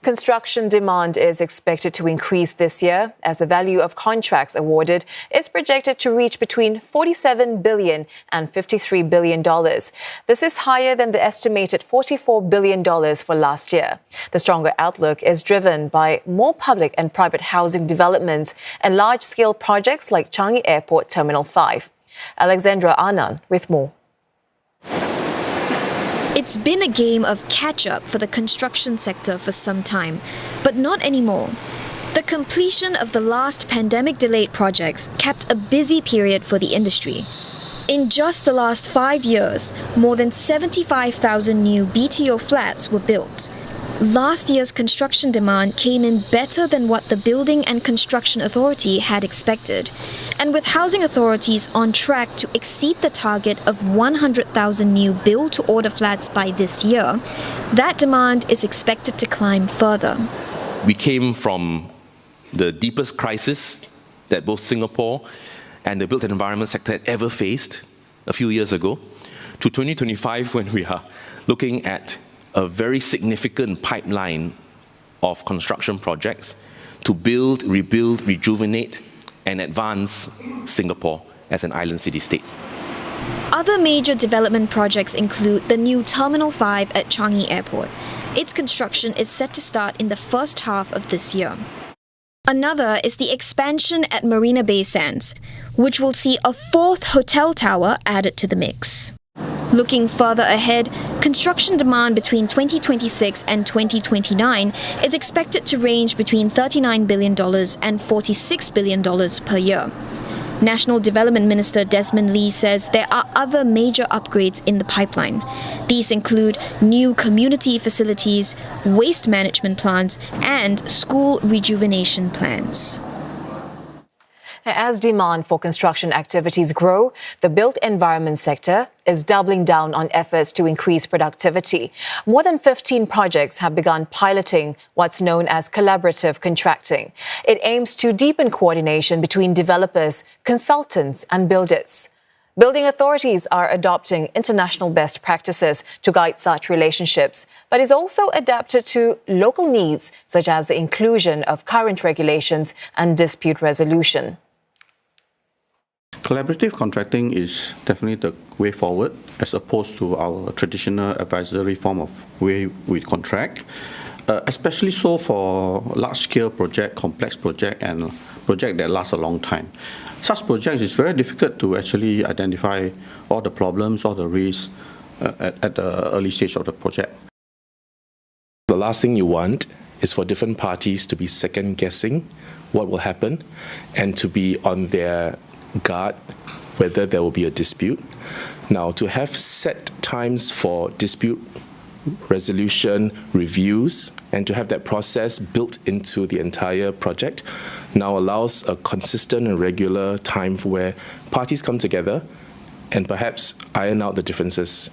Construction demand is expected to increase this year as the value of contracts awarded is projected to reach between $47 billion and $53 billion. This is higher than the estimated $44 billion for last year. The stronger outlook is driven by more public and private housing developments and large-scale projects like Changi Airport Terminal 5. Alexandra Anand with more. It's been a game of catch-up for the construction sector for some time, but not anymore. The completion of the last pandemic-delayed projects kept a busy period for the industry. In just the last 5 years, more than 75,000 new BTO flats were built. Last year's construction demand came in better than what the Building and Construction Authority had expected. And with housing authorities on track to exceed the target of 100,000 new build-to-order flats by this year, that demand is expected to climb further. We came from the deepest crisis that both Singapore and the built environment sector had ever faced a few years ago, to 2025 when we are looking at a very significant pipeline of construction projects to build, rebuild, rejuvenate, and advance Singapore as an island city-state. Other major development projects include the new Terminal 5 at Changi Airport. Its construction is set to start in the first half of this year. Another is the expansion at Marina Bay Sands, which will see a fourth hotel tower added to the mix. Looking further ahead, construction demand between 2026 and 2029 is expected to range between $39 billion and $46 billion per year. National Development Minister Desmond Lee says there are other major upgrades in the pipeline. These include new community facilities, waste management plants, and school rejuvenation plans. As demand for construction activities grow, the built environment sector is doubling down on efforts to increase productivity. More than 15 projects have begun piloting what's known as collaborative contracting. It aims to deepen coordination between developers, consultants, and builders. Building authorities are adopting international best practices to guide such relationships, but is also adapted to local needs, such as the inclusion of current regulations and dispute resolution. Collaborative contracting is definitely the way forward, as opposed to our traditional advisory form of way we contract, especially so for large-scale project, complex project, and project that last a long time. Such projects is very difficult to actually identify all the problems, all the risks at the early stage of the project. The last thing you want is for different parties to be second-guessing what will happen and to be on their guard whether there will be a dispute. Now, to have set times for dispute resolution, reviews, and to have that process built into the entire project now allows a consistent and regular time where parties come together and perhaps iron out the differences.